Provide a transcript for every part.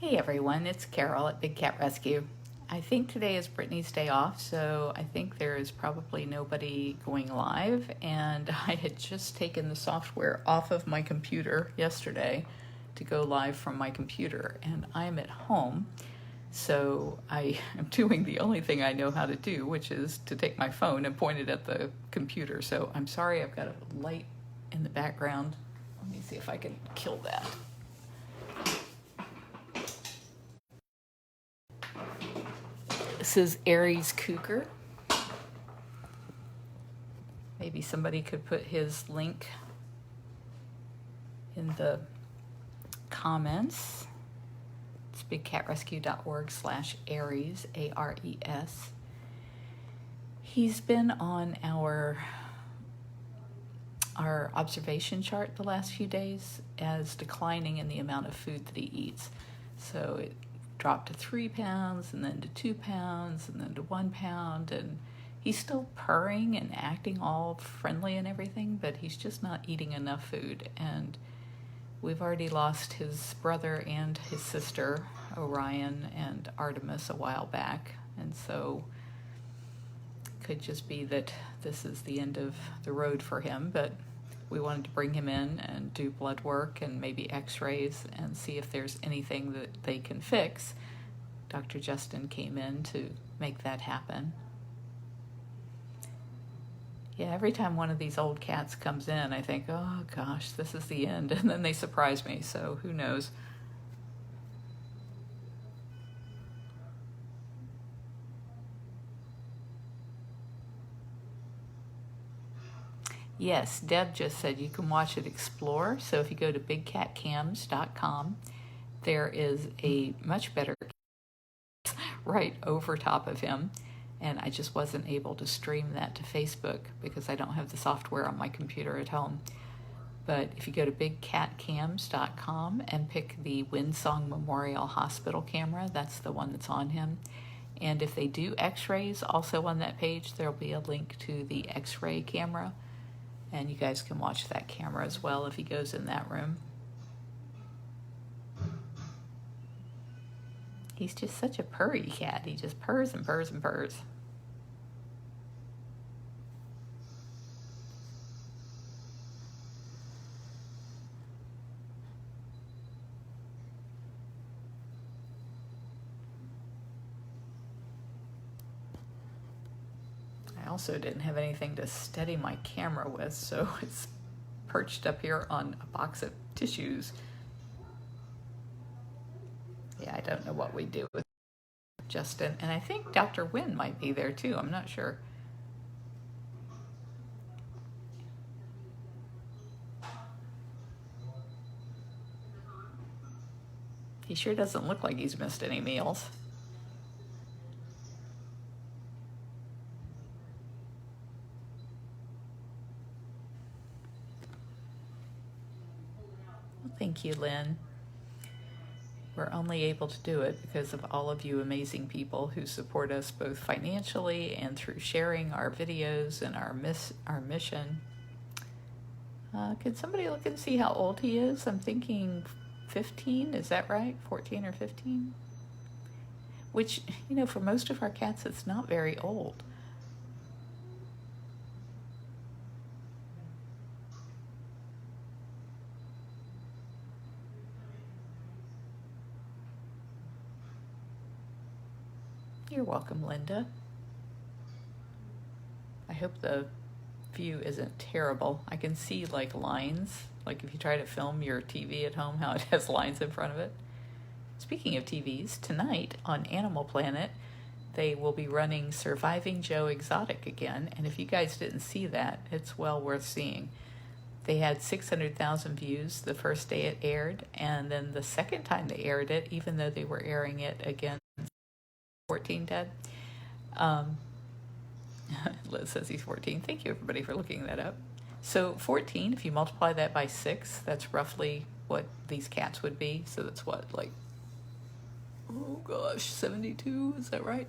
Hey everyone, it's Carol at Big Cat Rescue. I think today is Brittany's day off, so I think there is probably nobody going live, and I had just taken the software off of my computer yesterday to go live from my computer, and I'm at home, so I am doing the only thing I know how to do, which is to take my phone and point it at the computer. So I'm sorry I've got a light in the background. Let me see if I can kill that. This is Aries Cougar. Maybe somebody could put his link in the comments. It's bigcatrescue.org/Aries, A-R-E-S. He's been on our observation chart the last few days as declining in the amount of food that he eats. So it dropped to 3 pounds, and then to 2 pounds, and then to 1 pound, and he's still purring and acting all friendly and everything, but he's just not eating enough food. And we've already lost his brother and his sister, Orion and Artemis, a while back, and so it could just be that this is the end of the road for him. But we wanted to bring him in and do blood work and maybe x-rays and see if there's anything that they can fix. Dr. Justin came in to make that happen. Yeah, every time one of these old cats comes in, I think, oh gosh, this is the end. And then they surprise me, so who knows. Yes, Deb just said you can watch it explore. So if you go to bigcatcams.com, there is a much better right over top of him. And I just wasn't able to stream that to Facebook because I don't have the software on my computer at home. But if you go to bigcatcams.com and pick the Windsong Memorial Hospital camera, that's the one that's on him. And if they do x-rays, also on that page, there'll be a link to the x-ray camera. And you guys can watch that camera as well if he goes in that room. He's just such a purry cat. He just purrs and purrs and purrs. I also didn't have anything to steady my camera with, so it's perched up here on a box of tissues. Yeah, I don't know what we do with Justin. And I think Dr. Wynn might be there too. I'm not sure. He sure doesn't look like he's missed any meals. Well, thank you, Lynn. We're only able to do it because of all of you amazing people who support us both financially and through sharing our videos and our mission. Can somebody look and see how old he is? I'm thinking 15, is that right? 14 or 15? Which, you know, for most of our cats, it's not very old. You're welcome, Linda. I hope the view isn't terrible. I can see like lines, like if you try to film your TV at home, how it has lines in front of it. Speaking of TVs, tonight on Animal Planet, they will be running Surviving Joe Exotic again, and if you guys didn't see that, it's well worth seeing. They had 600,000 views the first day it aired, and then the second time they aired it, even though they were airing it against 14 dead. Liz says he's 14. Thank you, everybody, for looking that up. So 14, if you multiply that by 6, that's roughly what these cats would be. So that's what, like, oh gosh, 72, is that right?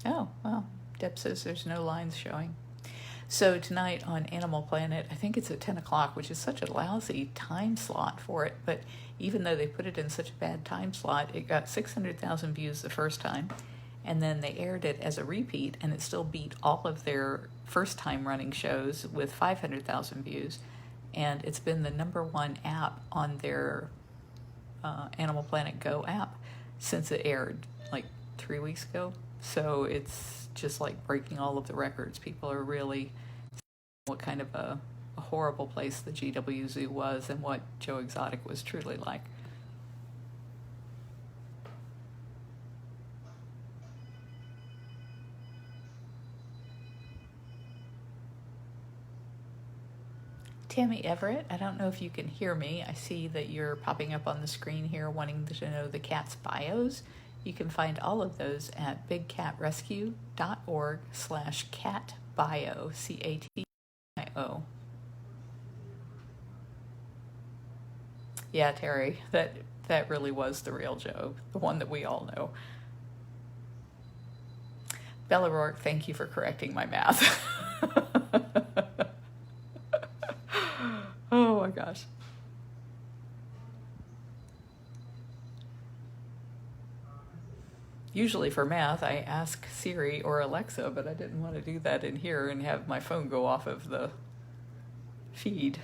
Oh, well, Deb says there's no lines showing. So tonight on Animal Planet, I think it's at 10 o'clock, which is such a lousy time slot for it. But even though they put it in such a bad time slot, it got 600,000 views the first time. And then they aired it as a repeat, and it still beat all of their first time running shows with 500,000 views. And it's been the #1 app on their Animal Planet Go app since it aired like 3 weeks ago. So it's just like breaking all of the records. People are really seeing what kind of a horrible place the GW Zoo was and what Joe Exotic was truly like. Tammy Everett, I don't know if you can hear me. I see that you're popping up on the screen here wanting to know the cat's bios. You can find all of those at bigcatrescue.org/catbio, CATBIO. Yeah, Terry, that really was the real Joe, the one that we all know. Bella Rourke, thank you for correcting my math. Oh my gosh. Usually for math, I ask Siri or Alexa, but I didn't want to do that in here and have my phone go off of the feed.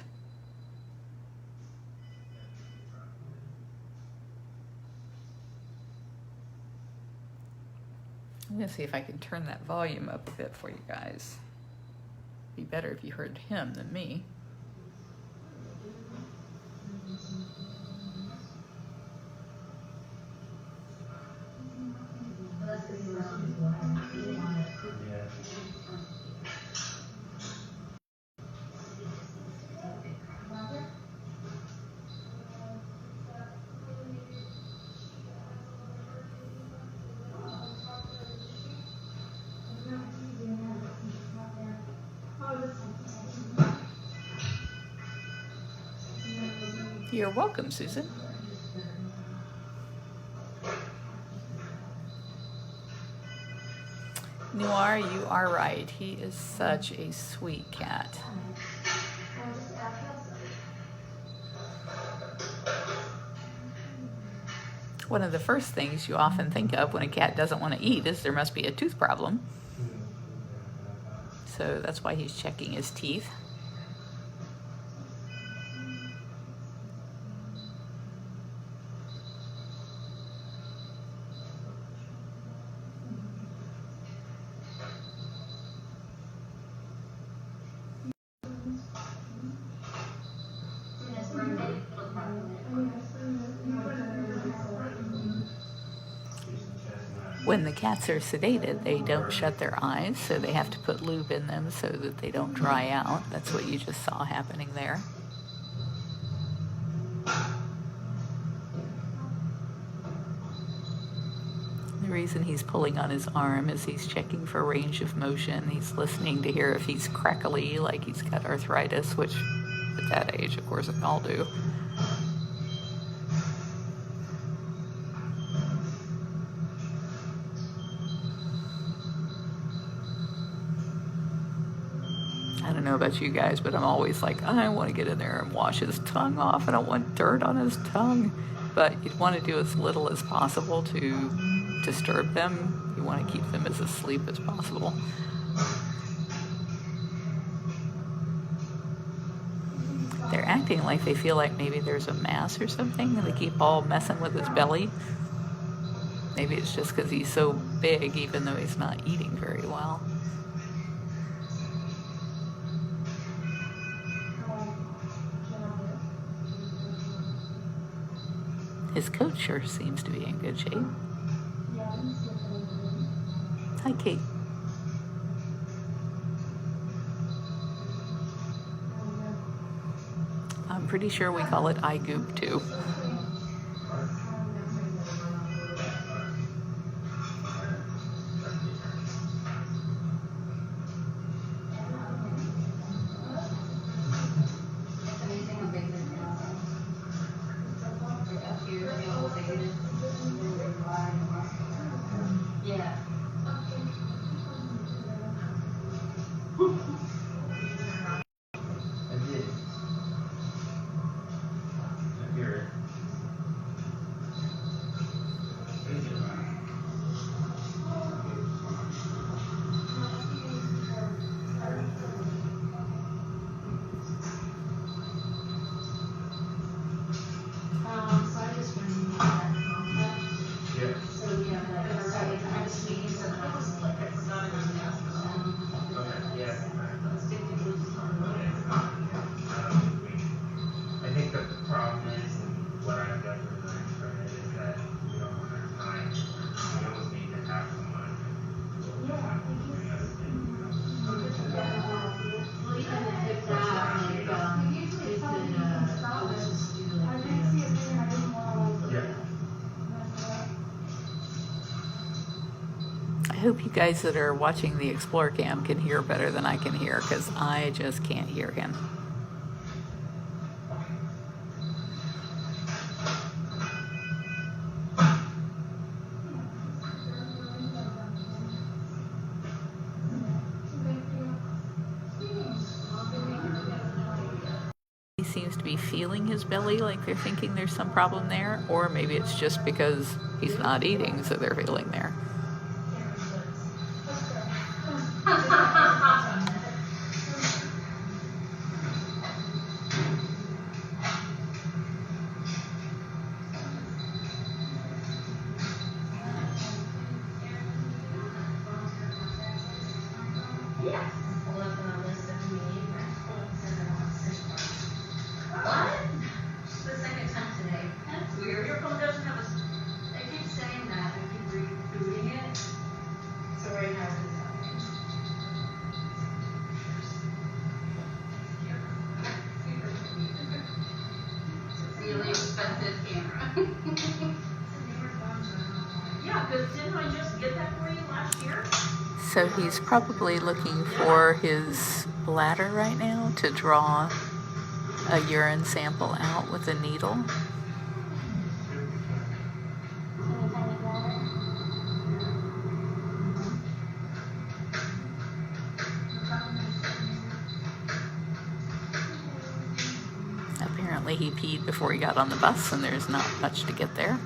I'm going to see if I can turn that volume up a bit for you guys. It'd be better if you heard him than me. You're welcome, Susan. Noir, you are right. He is such a sweet cat. One of the first things you often think of when a cat doesn't want to eat is there must be a tooth problem. So that's why he's checking his teeth. When the cats are sedated, they don't shut their eyes, so they have to put lube in them so that they don't dry out. That's what you just saw happening there. The reason he's pulling on his arm is he's checking for range of motion. He's listening to hear if he's crackly, like he's got arthritis, which at that age, of course, we all do. I don't know about you guys, but I'm always like, I want to get in there and wash his tongue off. I don't want dirt on his tongue. But you'd want to do as little as possible to disturb them. You want to keep them as asleep as possible. They're acting like they feel like maybe there's a mass or something, and they keep all messing with his belly. Maybe it's just because he's so big, even though he's not eating very well. His coat sure seems to be in good shape. Hi, Kate. I'm pretty sure we call it eye goop too. hope you guys that are watching the Explore Cam can hear better than I can hear, because I just can't hear him. He seems to be feeling his belly like they're thinking there's some problem there, or maybe it's just because he's not eating, so they're feeling there. Really expensive camera. Yeah, because didn't I just get that for you last year? So he's probably looking for his bladder right now to draw a urine sample out with a needle. Apparently he peed before he got on the bus, and there's not much to get there.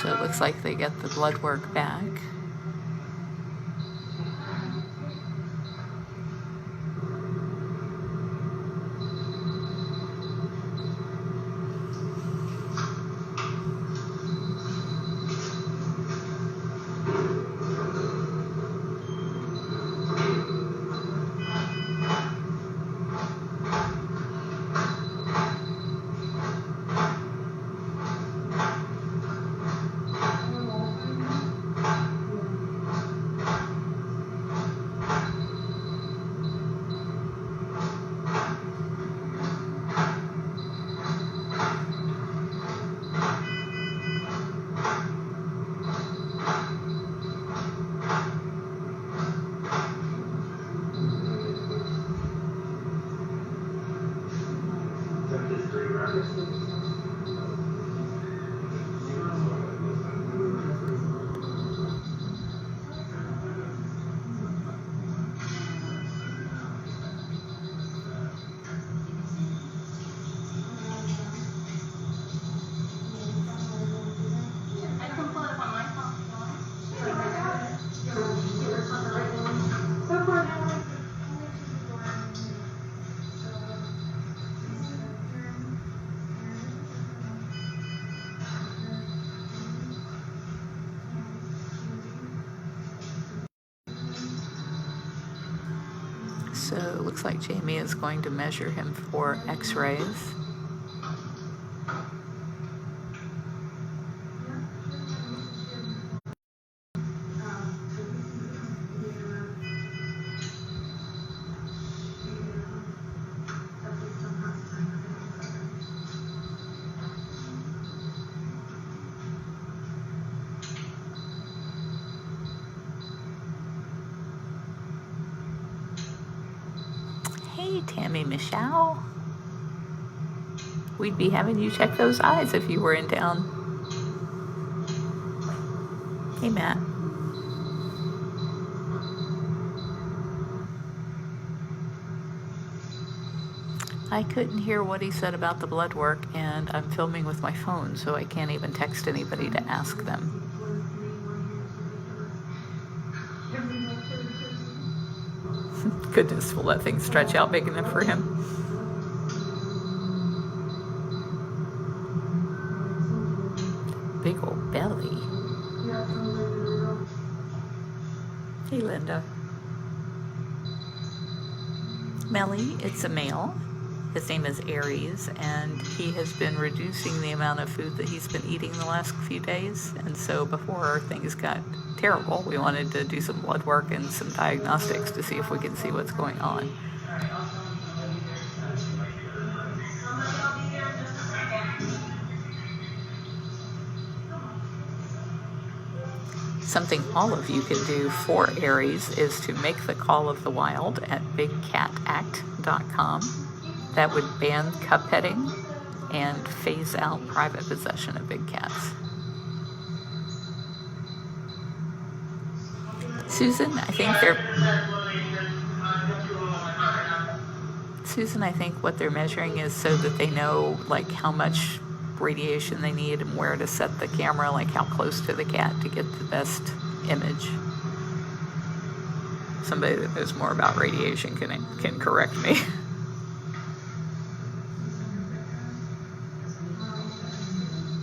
So it looks like they get the blood work back. So it looks like Jamie is going to measure him for x-rays. Hey, Tammy Michelle. We'd be having you check those eyes if you were in town. Hey, Matt. I couldn't hear what he said about the blood work, and I'm filming with my phone, so I can't even text anybody to ask them. Goodness, will that thing stretch out big enough for him? Big old belly. Hey, Linda. Melly, it's a male. His name is Aries, and he has been reducing the amount of food that he's been eating the last few days. And so before things got terrible, we wanted to do some blood work and some diagnostics to see if we can see what's going on. Something all of you can do for Aries is to make the call of the wild at bigcatact.com. That would ban cup petting and phase out private possession of big cats. Susan, I think what they're measuring is so that they know like how much radiation they need and where to set the camera, like how close to the cat to get the best image. Somebody that knows more about radiation can correct me.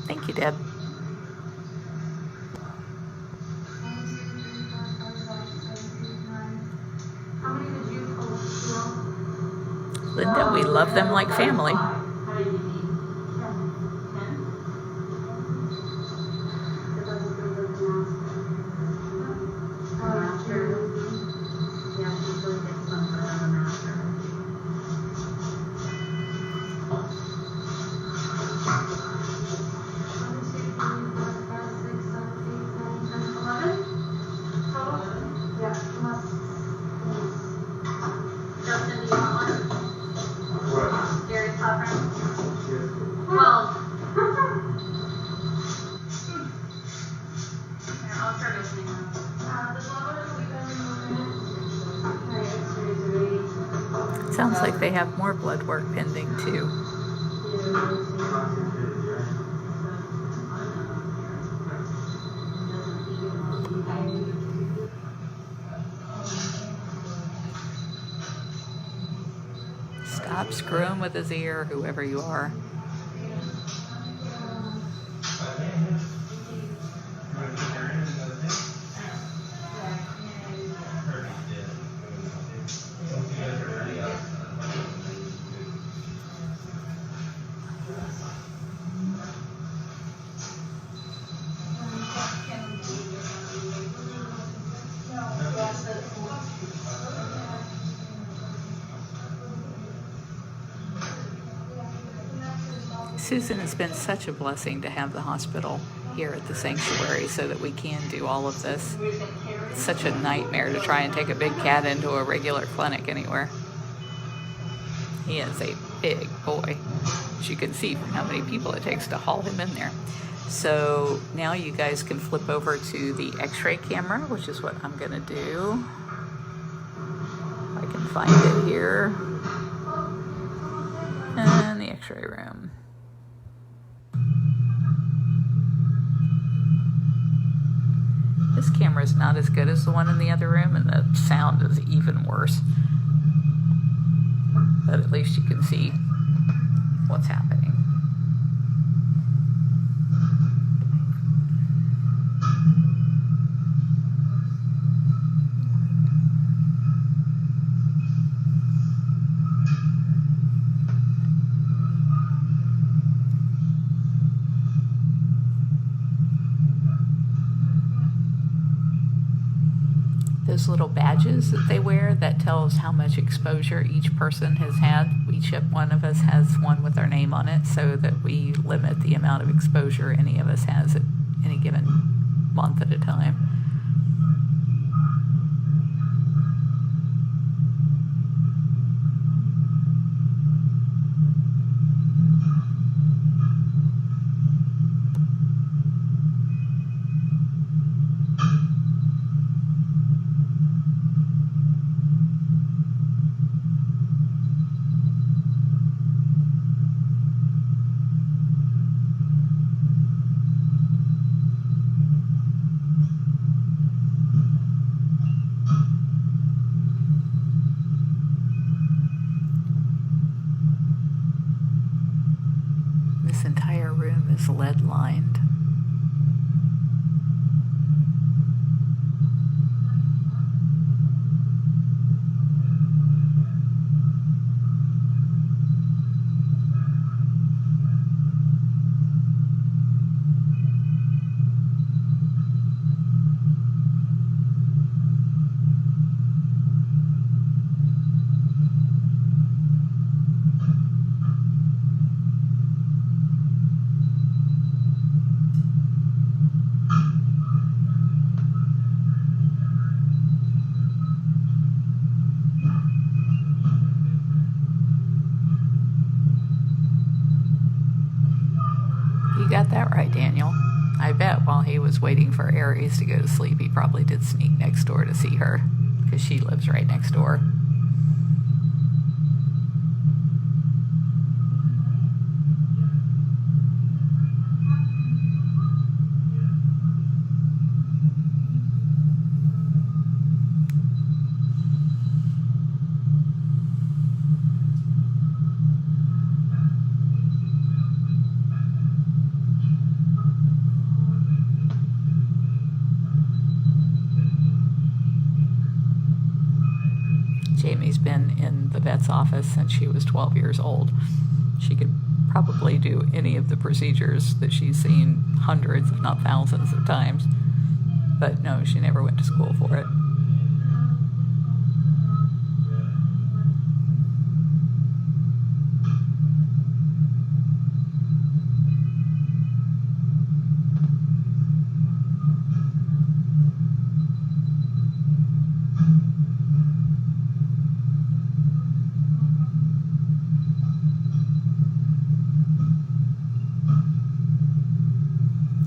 Thank you, Deb. Linda, we love them like family. Sounds like they have more blood work pending too. Stop screwing with his ear, whoever you are. Susan, has been such a blessing to have the hospital here at the sanctuary so that we can do all of this. It's such a nightmare to try and take a big cat into a regular clinic anywhere. He is a big boy, as you can see from how many people it takes to haul him in there. So now you guys can flip over to the x-ray camera, which is what I'm gonna do. If I can find it here. And the x-ray room. This camera is not as good as the one in the other room, and the sound is even worse. But at least you can see what's happening. Those little badges that they wear, that tells how much exposure each person has had. Each one of us has one with our name on it so that we limit the amount of exposure any of us has at any given month at a time. This entire room is lead lined. got that right, Daniel. I bet while he was waiting for Aries to go to sleep, he probably did sneak next door to see her, because she lives right next door. Jamie's been in the vet's office since she was 12 years old. She could probably do any of the procedures that she's seen hundreds, if not thousands of times. But no, she never went to school for it.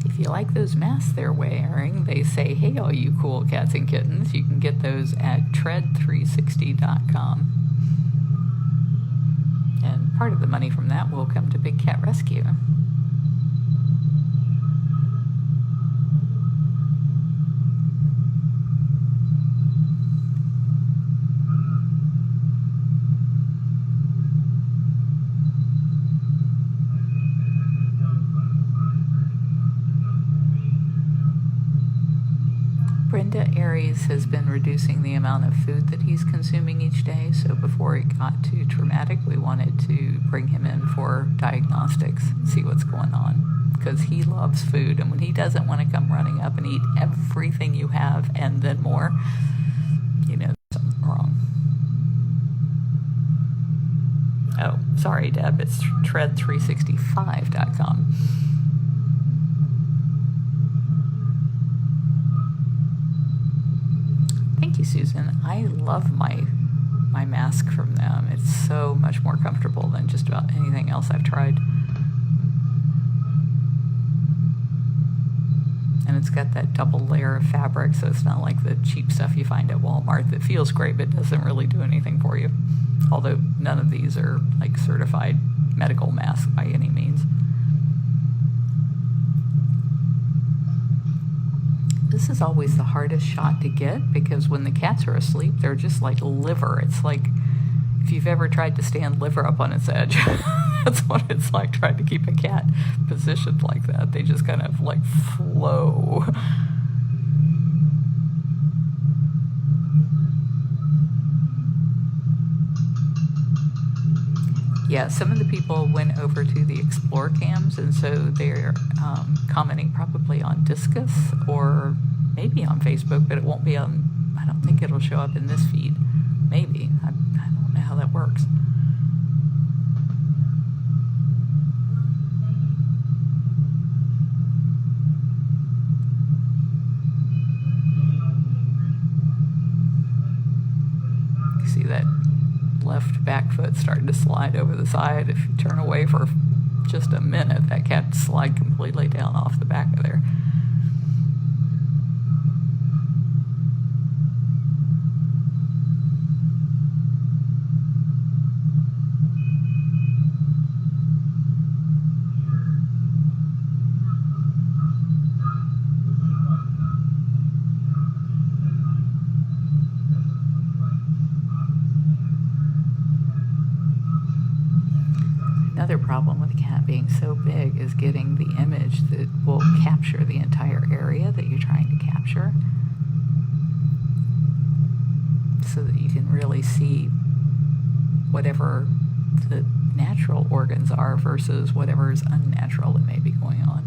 If you like those masks they're wearing, they say, hey, all you cool cats and kittens, you can get those at tread360.com. And part of the money from that will come to Big Cat Rescue. Brenda Aries has been reducing the amount of food that he's consuming each day, so before it got too traumatic, we wanted to bring him in for diagnostics, see what's going on, because he loves food, and when he doesn't want to come running up and eat everything you have and then more, you know something wrong. Oh, sorry, Deb, it's tread365.com. Thank you, Susan. I love my mask from them. It's so much more comfortable than just about anything else I've tried. And it's got that double layer of fabric, so it's not like the cheap stuff you find at Walmart that feels great but doesn't really do anything for you. Although none of these are like certified medical masks by any means. This is always the hardest shot to get because when the cats are asleep, they're just like liver. It's like if you've ever tried to stand liver up on its edge, that's what it's like trying to keep a cat positioned like that. They just kind of like flow. Yeah, some of the people went over to the Explore cams, and so they're commenting probably on Discus or maybe on Facebook, but it won't be on, I don't think it'll show up in this feed. Maybe. I don't know how that works. You see that left back foot starting to slide over the side. If you turn away for just a minute, that cat slide completely down off the back of there. Another problem with a cat being so big is getting the image that will capture the entire area that you're trying to capture so that you can really see whatever the natural organs are versus whatever is unnatural that may be going on.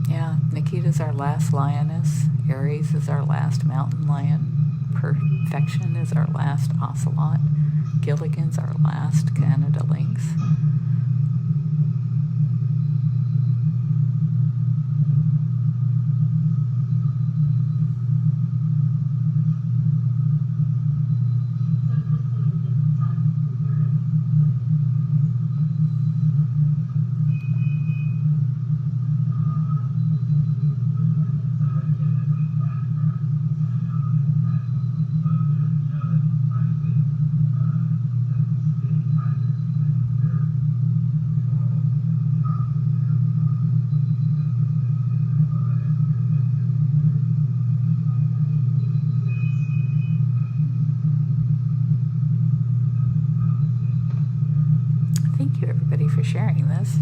Yeah, Nikita's our last lioness. Aries is our last mountain lion. Perfection is our last ocelot. Gilligan's our last Canada lynx. Thank you, everybody, for sharing this.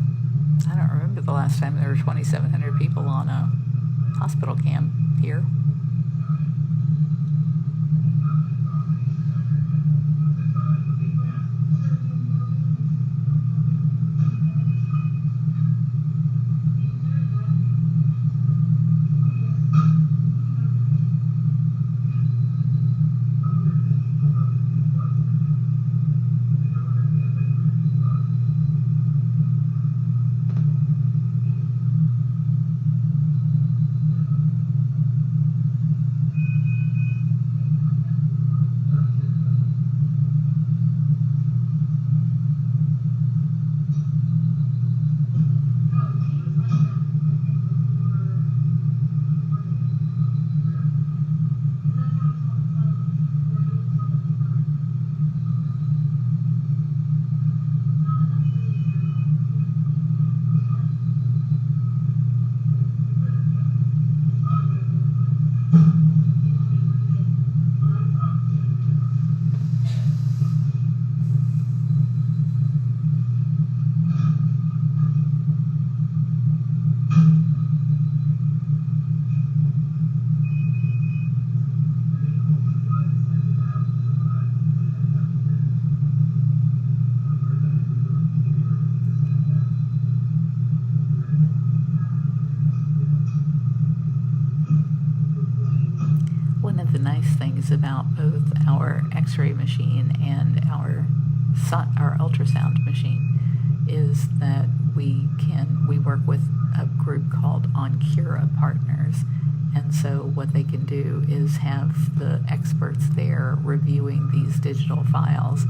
I don't remember the last time there were 2,700 people on a hospital cam here. One of the nice things about both our x-ray machine and our ultrasound machine is that we work with a group called Oncura Partners, and so what they can do is have the experts there reviewing these digital files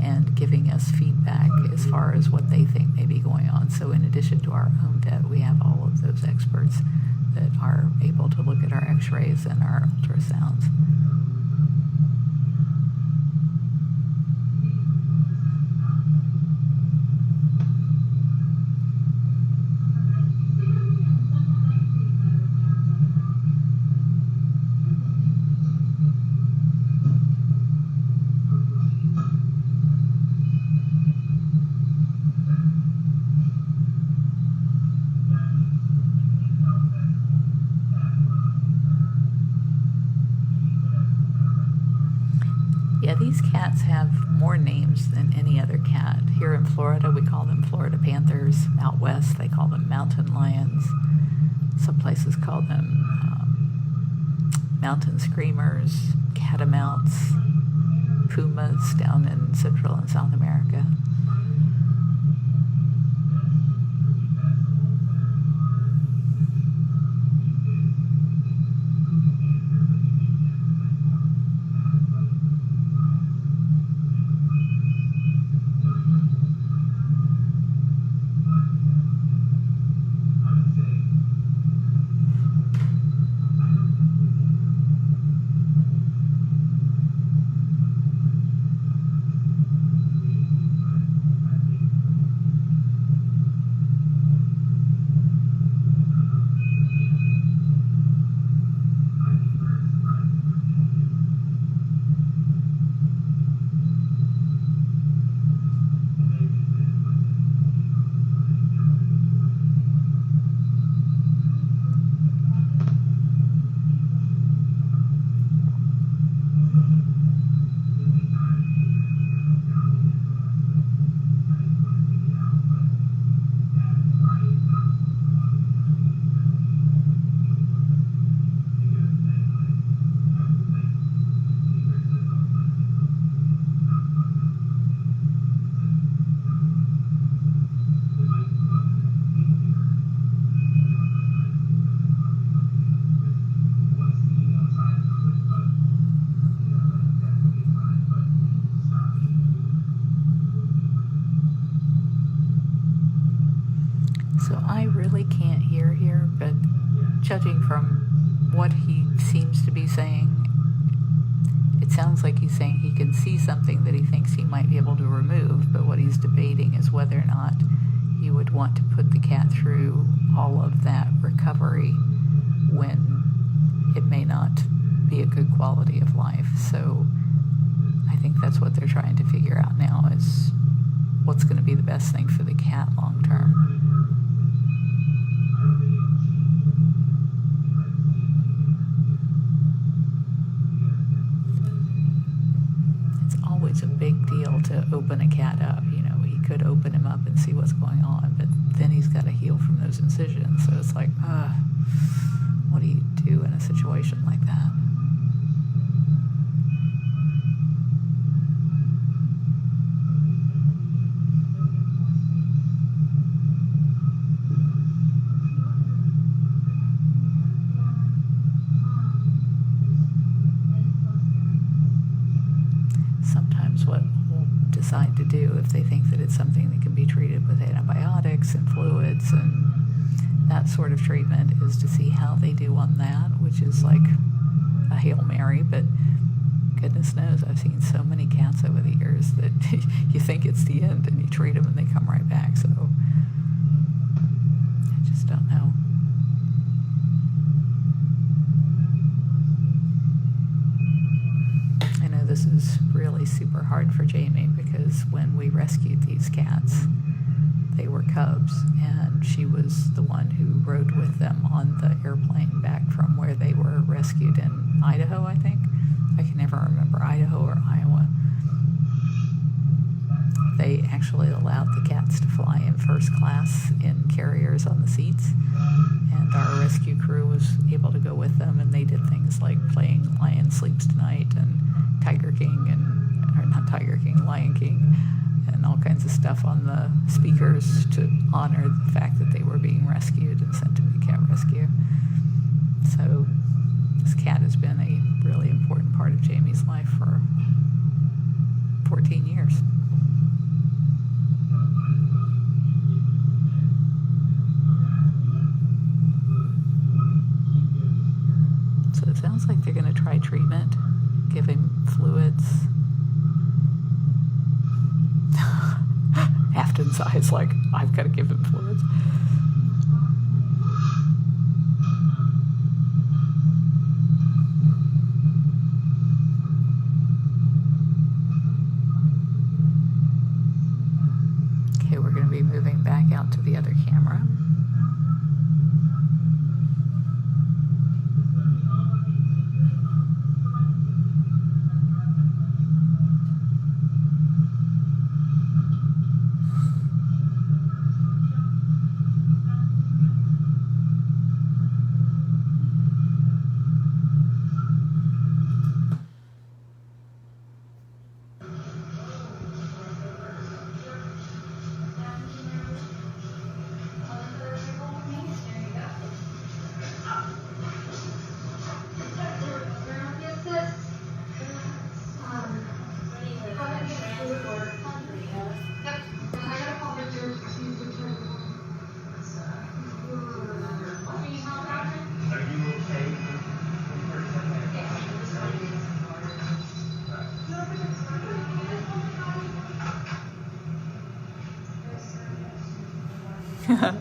and giving us feedback as far as what they think may be going on. So in addition to our own vet, we have all of those experts that are able to look at our x-rays and our ultrasounds. Yeah, these cats have more names than any other cat. Here in Florida, we call them Florida Panthers. Out west, they call them mountain lions. Some places call them mountain screamers, catamounts, pumas down in Central and South America. So I really can't hear here, but judging from what he seems to be saying, it sounds like he's saying he can see something that he thinks he might be able to remove, but what he's debating is whether or not he would want to put the cat through all of that recovery when it may not be a good quality of life. So I think that's what they're trying to figure out now, is what's going to be the best thing for the cat long term. It's always a big deal to open a cat up. You know, he could open him up and see what's going on, but then he's got to heal from those incisions. So it's like, what do you do in a situation like that? Sometimes what we'll decide to do, if they think that it's something that can be treated with antibiotics and fluids and that sort of treatment, is to see how they do on that, which is like a Hail Mary, but goodness knows I've seen so many cats over the years that you think it's the end and you treat them and they come right back. So I just don't know. I know this is really super hard for Jamie because when we rescued these cats, they were cubs, and she was the one who rode with them on the airplane back from where they were rescued in Idaho, I think. I can never remember, Idaho or Iowa. They actually allowed the cats to fly in first class in carriers on the seats, and our rescue crew was able to go with them, and they did things like playing Lion Sleeps Tonight and Tiger King, or not Tiger King, Lion King, and all kinds of stuff on the speakers to honor the fact that they were being rescued and sent to the cat rescue. So this cat has been a really important part of Jamie's life for 14 years. So it sounds like they're going to try treatment, give him fluids. Afton's eyes like, I've got to give him fluids. Okay, we're going to be moving back out to the other camera.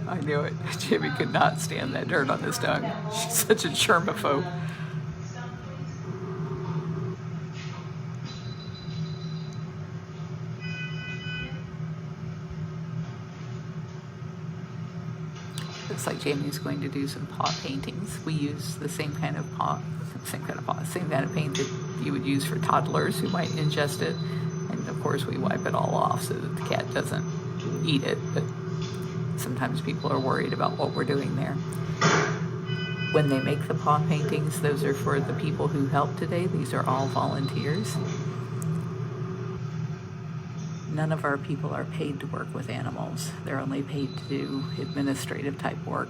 I knew it. Jimmy could not stand that dirt on his tongue. She's such a germaphobe. Looks like Jamie's going to do some paw paintings. We use the same kind of same kind of paint that you would use for toddlers who might ingest it. And of course we wipe it all off so that the cat doesn't eat it, but sometimes people are worried about what we're doing there. When they make the paw paintings, those are for the people who helped today. These are all volunteers. None of our people are paid to work with animals. They're only paid to do administrative type work.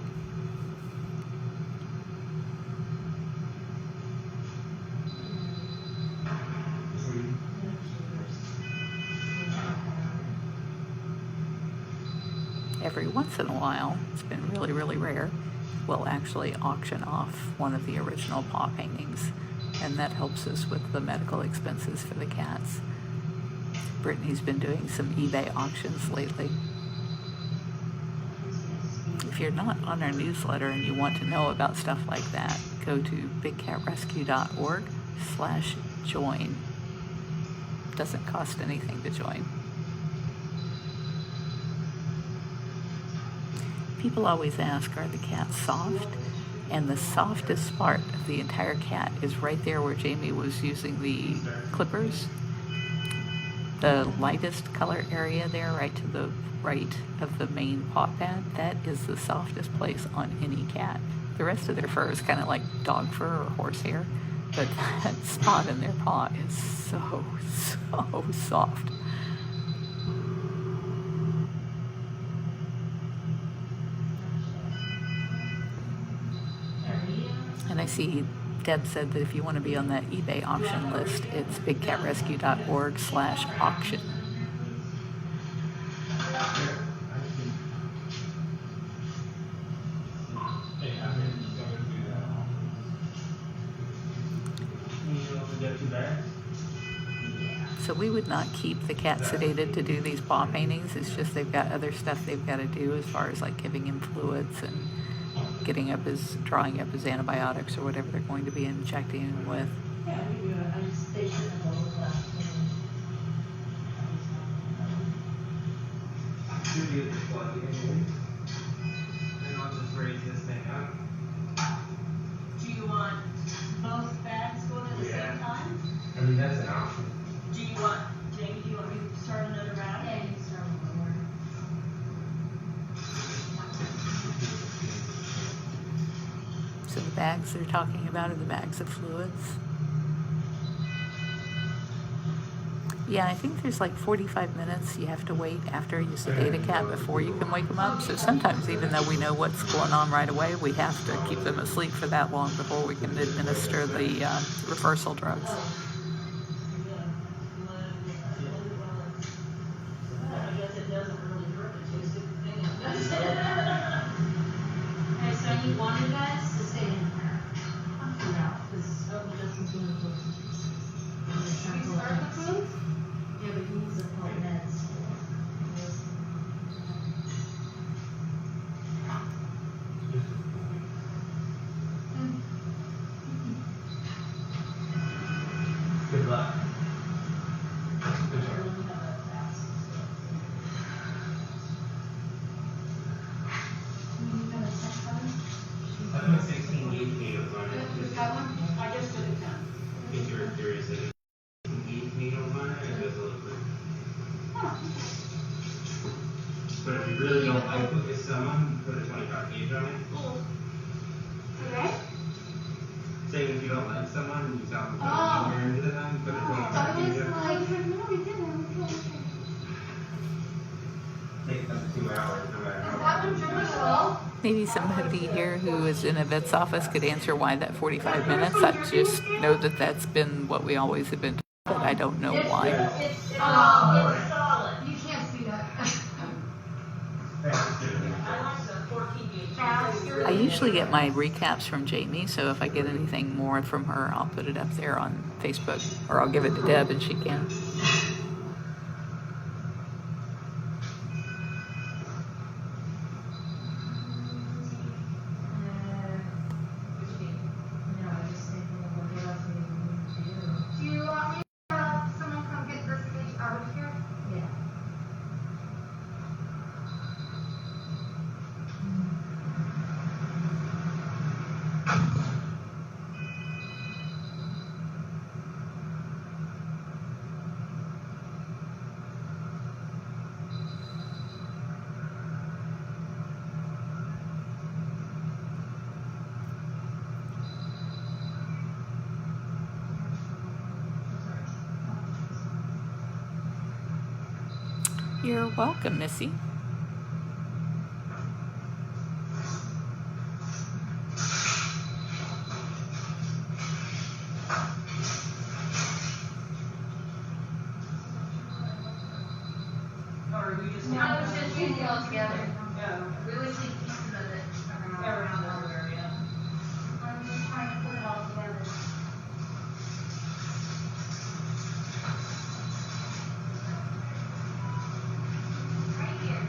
Every once in a while, it's been really, really rare, we'll actually auction off one of the original paw paintings, and that helps us with the medical expenses for the cats. Brittany's been doing some eBay auctions lately. If you're not on our newsletter and you want to know about stuff like that, go to bigcatrescue.org/join. Doesn't cost anything to join. People always ask, are the cats soft? And the softest part of the entire cat is right there where Jamie was using the clippers. The lightest color area there, right to the right of the main paw pad, that is the softest place on any cat. The rest of their fur is kind of like dog fur or horsehair, but that spot in their paw is so soft. And I see Deb said that if you want to be on that eBay auction list, it's bigcatrescue.org/auction. So we would not keep the cat sedated to do these paw paintings. It's just they've got other stuff they've got to do as far as like giving him fluids and drawing up his antibiotics or whatever they're going to be injecting him with. Yeah, we do it. They shouldn't go with that. Should be able to plug it in. And I'll just raise this thing up. Do you want both bags going at the same time? I mean, that's an option. Do you want, Jamie, do you want me to start another round? Yeah, you can start with one more. So the bags they're talking about are the bags of fluids. Yeah, I think there's like 45 minutes you have to wait after you sedate a cat before you can wake them up. So sometimes, even though we know what's going on right away, we have to keep them asleep for that long before we can administer the reversal drugs. I guess it doesn't really hurt the two super things. Okay, so I need one of you guys to stay in here. No, because Open just continues to. Should we start the food? Yeah, but he needs to pull meds. Good luck. I don't have that fast. You got a set card? I put 16 gauge needles on it. You've got one? I just did it done. In case you were curious, it is 16 gauge needles on it, and it does a liquid. But if you really don't like what you someone, put a 25 gauge on it. Cool. Okay. Say if you don't like someone, and you tell them to put a finger into them, put a 25 gauge on it. Takes up to 2 hours, no matter how long. Maybe somebody here who is in a vet's office could answer why that 45 minutes. I just know that that's been what we always have been told, but I don't know why. It's solid. You can't see that. I like the 14 gauge. I usually get my recaps from Jamie, so if I get anything more from her, I'll put it up there on Facebook, or I'll give it to Deb and she can. Do you want me to have someone come get this cage out of here? Yeah. You're welcome, Missy. Or we just. No, it's just you all together. Yeah. Really see pieces of it around. Around everywhere, yeah. I'm just trying to put it all together. Right here.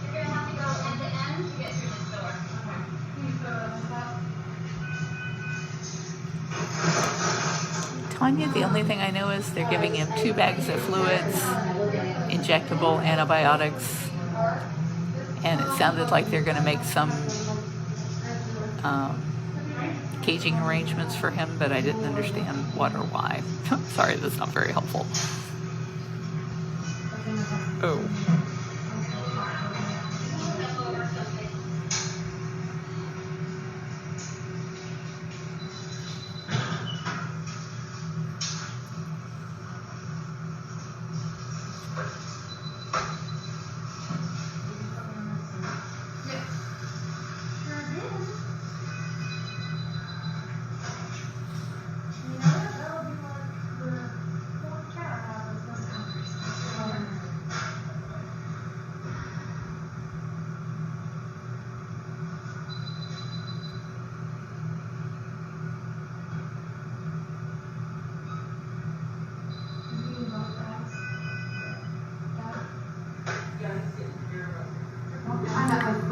You're gonna have to go end to end to get through this door. Can you put it on top? Tanya, the only thing I know is they're giving him 2 bags of fluids, injectable antibiotics, and it sounded like they're going to make some caging arrangements for him, but I didn't understand what or why. Sorry, that's not very helpful. Oh.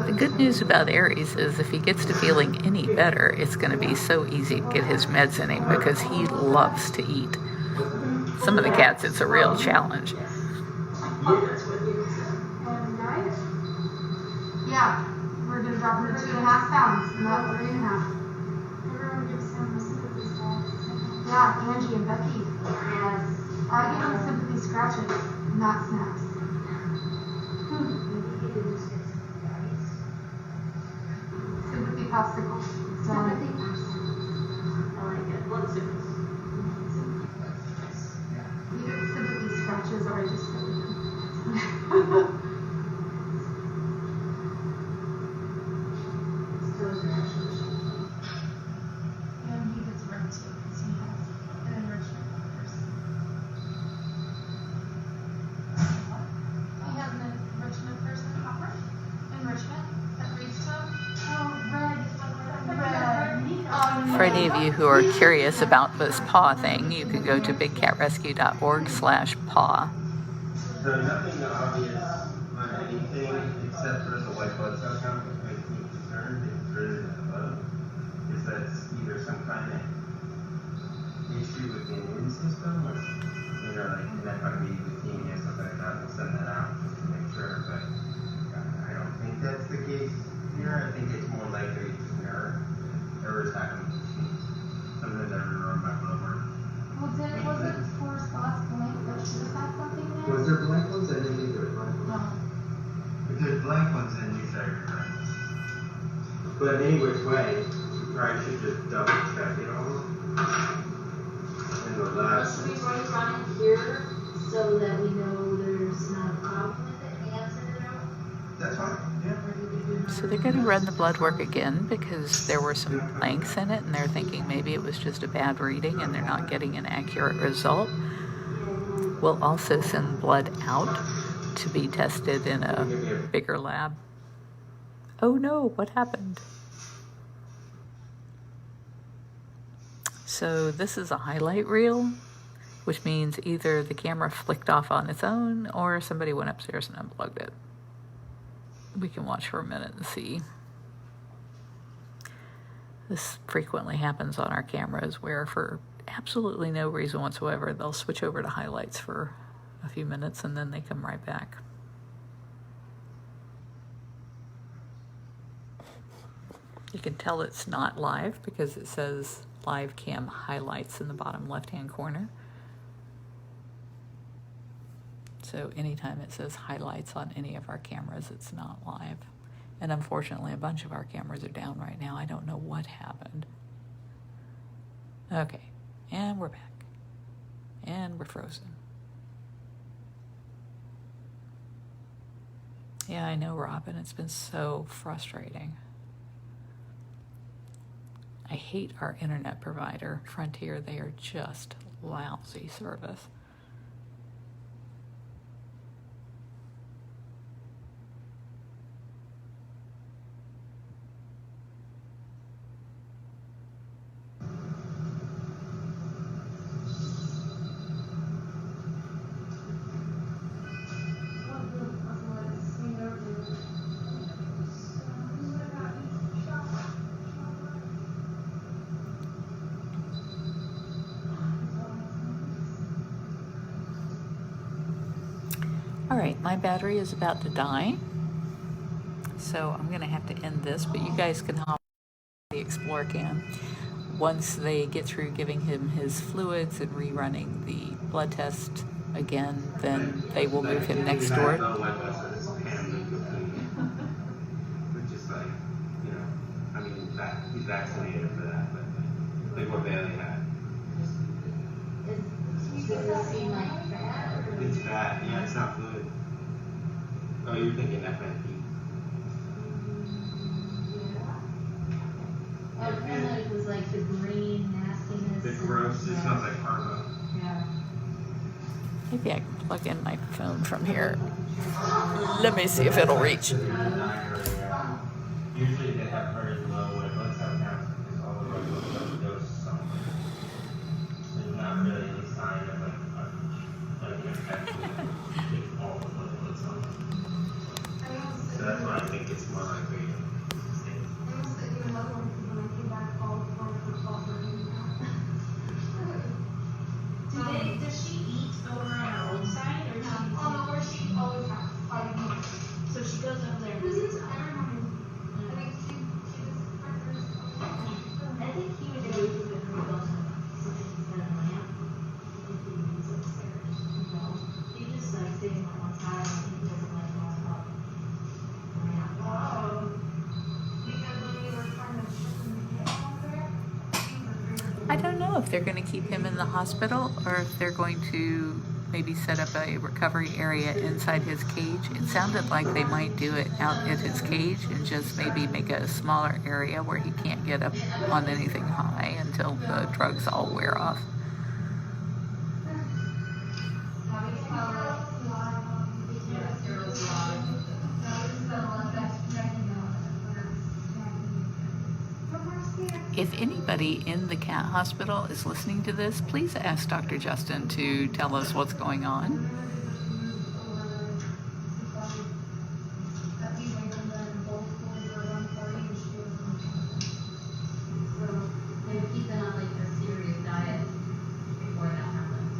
The good news about Aries is if he gets to feeling any better, it's going to be so easy to get his meds in him because he loves to eat. Some of the cats, it's a real challenge. Yeah, we're going to drop her 2.5 pounds, not 3.5. Everyone gives him sympathy scratches. Yeah, Angie and Becky. Yes. I give him sympathy scratches, not snaps. Sympathy popsicle. Sympathy popsicle. I like it. Blood sickles. Either sympathy scratches or I just silly them. And he gets red too because he has an enrichment first. He has an enrichment person offer? Enrichment that reads to him? Oh, red. For any of you who are curious about this paw thing, you can go to bigcatrescue.org/paw. So nothing obvious on anything except for the white blood cell count that makes me concerned. It's really low. Is that it's either some kind of issue with the immune system or, like NFIB, leukemia, something like that. We'll send that out just to make sure, but I don't think that's the case here. I think it's more likely just an error. Errors happen. Sometimes I remember my blood work. Was it 4 spots blank that should have had something there? Was there blank ones? I didn't think there were blank ones. No. If there's blank ones, then usually I regret. But any which way, you probably should just double check it all. And the last. Should we run it here so that we know there's not a problem with it and send it out? That's fine. Yeah. So they're going to run the blood work again because there were some blanks in it and they're thinking maybe it was just a bad reading and they're not getting an accurate result. We'll also send blood out to be tested in a bigger lab. Oh no, what happened? So this is a highlight reel, which means either the camera flicked off on its own or somebody went upstairs and unplugged it. We can watch for a minute and see. This frequently happens on our cameras where for absolutely no reason whatsoever, they'll switch over to highlights for a few minutes and then they come right back. You can tell it's not live because it says live cam highlights in the bottom left-hand corner. So anytime it says highlights on any of our cameras, it's not live. And unfortunately, a bunch of our cameras are down right now. I don't know what happened. Okay, and we're back. And we're frozen. Yeah, I know, Robin. It's been so frustrating. I hate our internet provider, Frontier. They are just lousy service. All right, my battery is about to die, so I'm gonna have to end this, but you guys can hop on the Explore Cam. Once they get through giving him his fluids and rerunning the blood test again, then they will move him next door. Which is like, you know, I mean, he's vaccinated for that, but like what Bailey had. Does it seem like bad? It's bad, yeah, it's not good. Oh, you're thinking FNP. Oh, I thought it was like the green nastiness. The gross, it smells like carbo. Yeah. Maybe I can plug in my phone from here. Let me see if it'll reach. Usually they have very low white blood cell counts because all the white blood cells dose something. There's not really any sign of like an infection with all the blood cells. So that's why I think it's more likely to stay. Does she eat over on her own side, or she so she goes over there and visits them? I think he would do it with the rebuilt something instead of lamp. I think he needs upstairs. No. He just like stays on one side and he doesn't like going up. I don't know if they're going to keep him in the hospital or if they're going to maybe set up a recovery area inside his cage. It sounded like they might do it out at his cage and just maybe make a smaller area where he can't get up on anything high until the drugs all wear off. If anybody in the cat hospital is listening to this, please ask Dr. Justin to tell us what's going on. Maybe keep them on like a serious diet before that happens.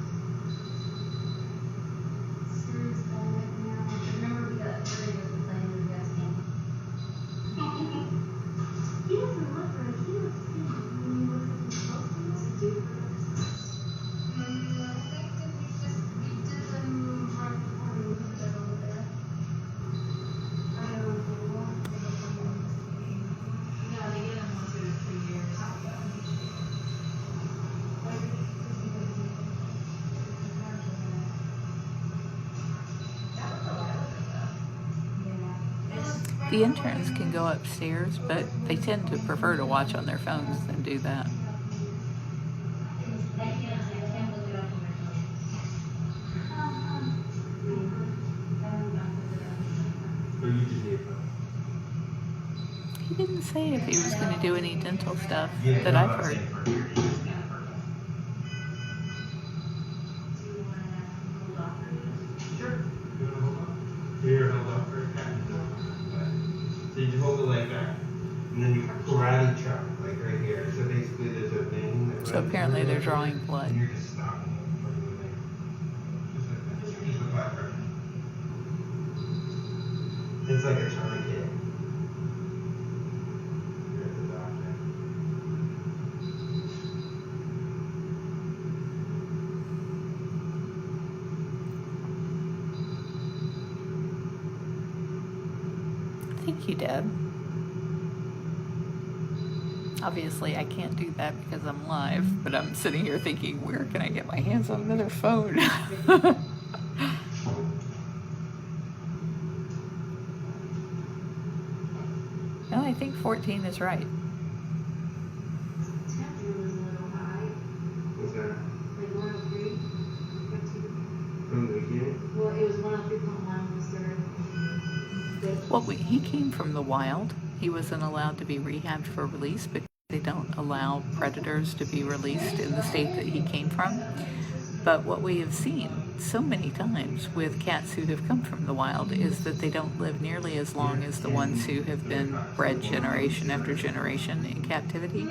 Remember we got video of the plane with Baskin? He doesn't look right. He looks skinny. When he looks at his clothes, he looks stupid. Yeah, they get them once every 3 years. That was a while ago. The interns can go upstairs, but they tend to prefer to watch on their phones than do that. I can't look it up on my phone. Or you just need a phone. He didn't say if he was going to do any dental stuff Yeah, that no, I've I'm heard. saying for here, you just need a phone. Do you want to hold off for you? Sure. You wanna hold on? Here, hold on for a second. So you just hold it like that, and then you karate chop, like right here. So basically there's a thing that So runs apparently through they're it, drawing blood. and you're just stopping it from moving. Just like that. Just look like that. It's like a tourniquet. You're the doctor. Thank you, Dad. Obviously, I can't do that because I'm live, but I'm sitting here thinking, where can I get my hands on another phone? No, I think 14 is right. Temperature was a little high, What's that? like 103. From the beginning? Well, it was 103.1 was their. Well, he came from the wild. He wasn't allowed to be rehabbed for release because they don't allow predators to be released in the state that he came from. But what we have seen so many times with cats who have come from the wild is that they don't live nearly as long as the ones who have been bred generation after generation in captivity.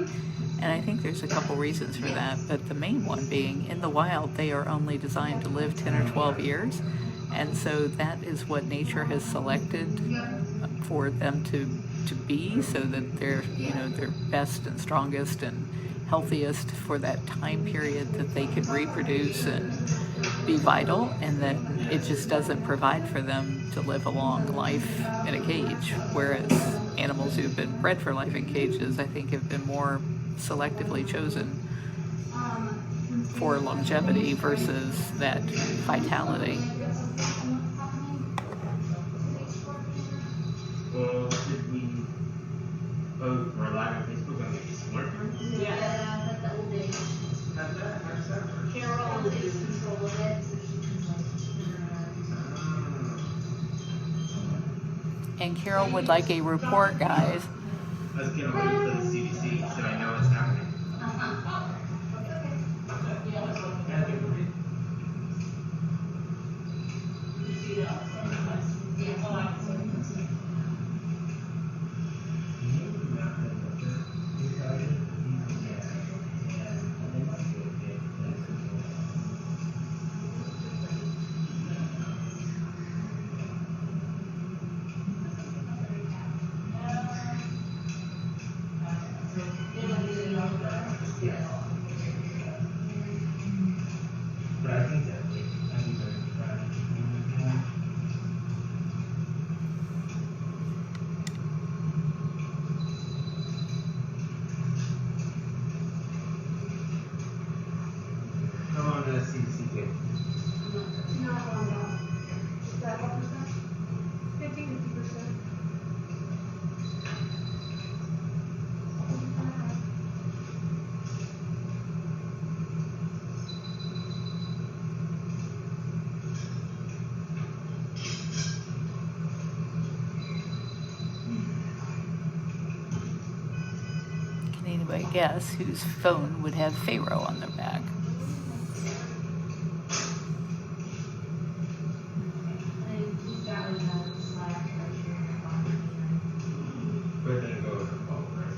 And I think there's a couple reasons for that, but the main one being in the wild they are only designed to live 10 or 12 years, And so that is what nature has selected for them to be, so that they're, you know, their best and strongest and healthiest for that time period, that they can reproduce and be vital, and that it just doesn't provide for them to live a long life in a cage. Whereas animals who've been bred for life in cages, I think, have been more selectively chosen for longevity versus that vitality. Well, did we vote for live on Facebook on the Slurpee? Yeah. That's the old age. How's that work? Carole takes control of it, so she can And Carole would like a report, guys. I was getting ready for the CDC, so I know what's happening. But I think that how long does CDC take? Can anybody guess whose phone would have Pharaoh on their back? But then go with the phone, right?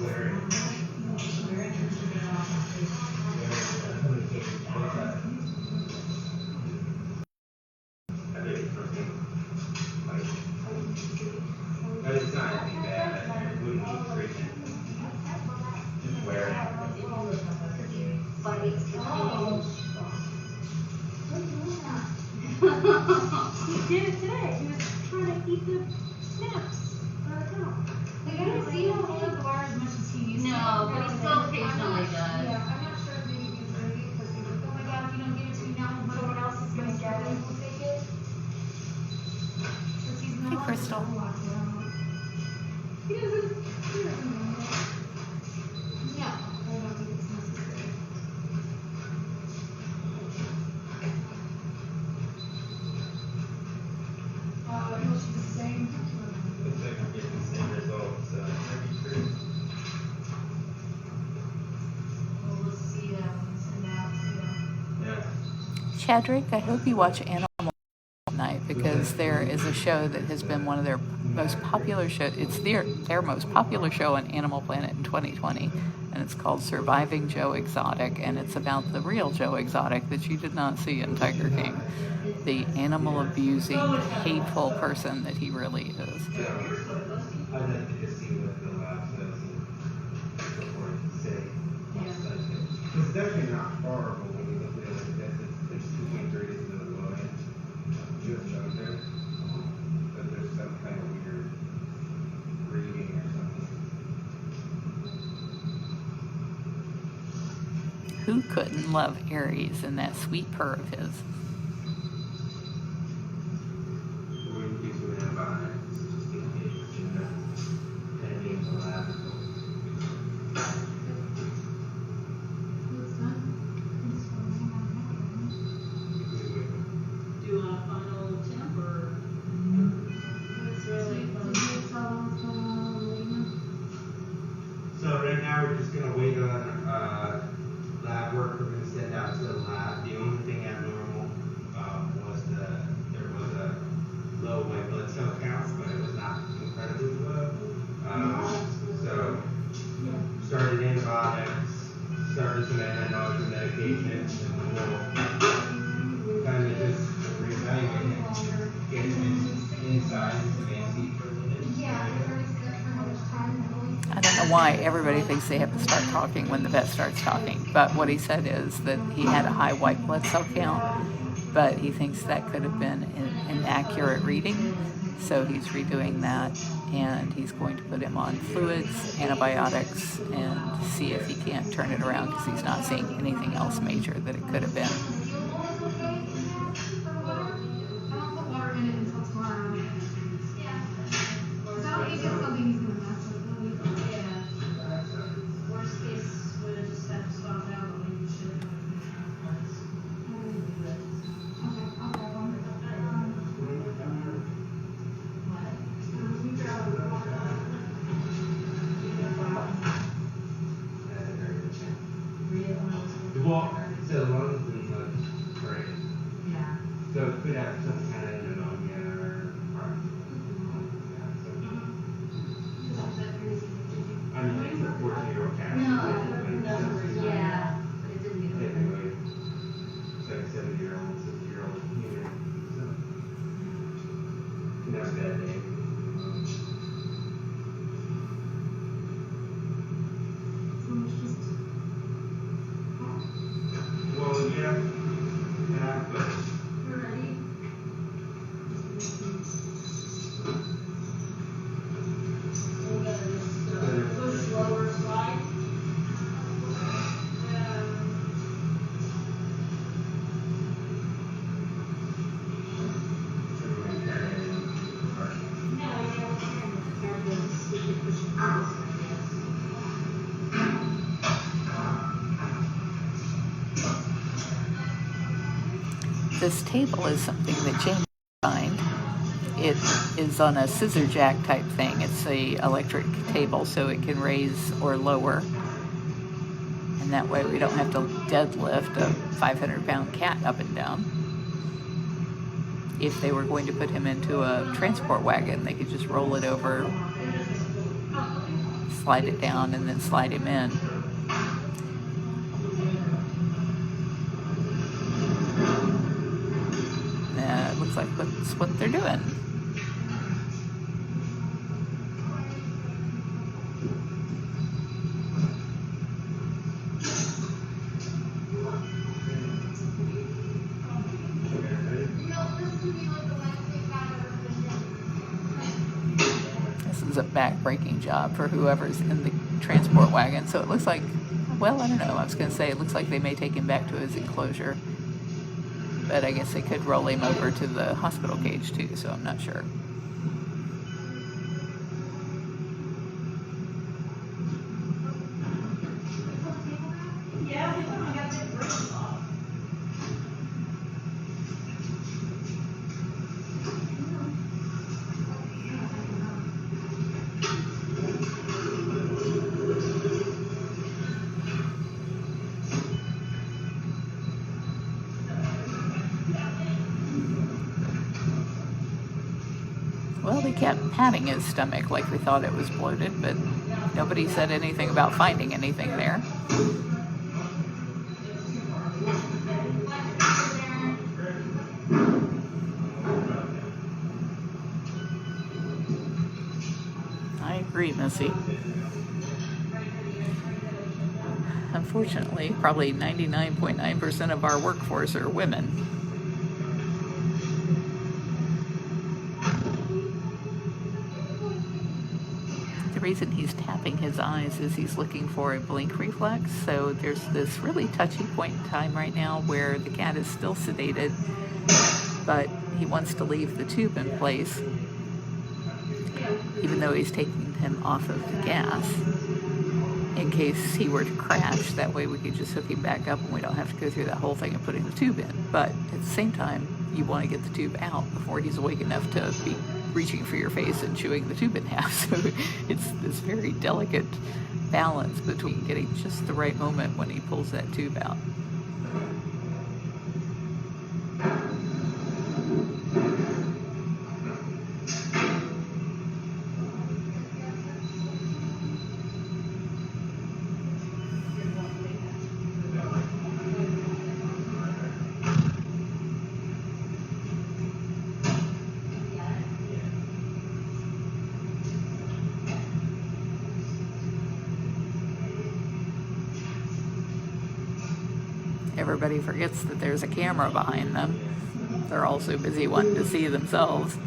Larry. I think it's something like, but it's not anything bad. It wouldn't need treatment. Just wear it. He did it today. He was trying to eat the snaps. Like, I don't see him hold the bar as much as he used to. No, but he still occasionally does. Yeah, I'm not sure if maybe he was ready because he was, oh my god, if you don't give it to me now, someone else is gonna get it. We'll take it. 'Cause he's not. Hey, Crystal. He doesn't know. Yeah, I don't think it's necessary. It was the same. Looks like I'm getting the same results, so that might be true. We'll see that when we send out, so. Yeah. Chadrick, I hope you watch Animal Night, because there is a show that has been one of their most popular shows. It's their most popular show on Animal Planet in 2020, and it's called Surviving Joe Exotic, and it's about the real Joe Exotic that you did not see in Tiger King, the animal abusing, hateful person that he really is. I'd like to just see what the lab says before it's say. Because it's actually not horrible when you look at it like this. There's 2.3 to the low end. Just shows there. But there's some kind of weird reading or something. Who couldn't love Aries and that sweet purr of his? We would use an antibiotics just in case, you know, and in the lab. Do a final temp or? It's really So right now we're just gonna wait on lab work. We're gonna send out to the lab. The only thing abnormal was there was a low white blood cell count, but it was not incredibly low. So why everybody thinks they have to start talking when the vet starts talking. But what he said is that he had a high white blood cell count, but he thinks that could have been an inaccurate reading. So he's redoing that, and he's going to put him on fluids, antibiotics, and see if he can't turn it around, because he's not seeing anything else major that it could have been. Worst case, would have just had to swap it out, but maybe you should have. Well, so lungs and the brain. Yeah. So it could have some kind of pneumonia or heart. I mean, it's a 14-year-old cat. Yeah. But it didn't get Typically, it's like a 70-year-old, 60-year-old human. So, that's a bad day. Well, yeah, but You're ready? Push lower slide. This table is something that Jamie designed. It is on a scissor jack type thing. It's a electric table, so it can raise or lower. And that way we don't have to deadlift a 500-pound cat up and down. If they were going to put him into a transport wagon, they could just roll it over, slide it down, and then slide him in. It looks like that's what they're doing. This is a back-breaking job for whoever's in the transport wagon. So it looks like, well, I don't know. I was going to say it looks like they may take him back to his enclosure. But I guess they could roll him over to the hospital cage too, so I'm not sure. Yeah, I got that brace off. Well, they kept patting his stomach like they thought it was bloated, but nobody said anything about finding anything there. I agree, Missy. Unfortunately, probably 99.9% of our workforce are women. The reason he's tapping his eyes is he's looking for a blink reflex. So there's this really touchy point in time right now where the cat is still sedated, but he wants to leave the tube in place, even though he's taking him off of the gas, in case he were to crash. That way we could just hook him back up and we don't have to go through that whole thing of putting the tube in. But at the same time, you want to get the tube out before he's awake enough to be reaching for your face and chewing the tube in half. So it's this very delicate balance between getting just the right moment when he pulls that tube out. Everybody forgets that there's a camera behind them. They're all so busy wanting to see themselves.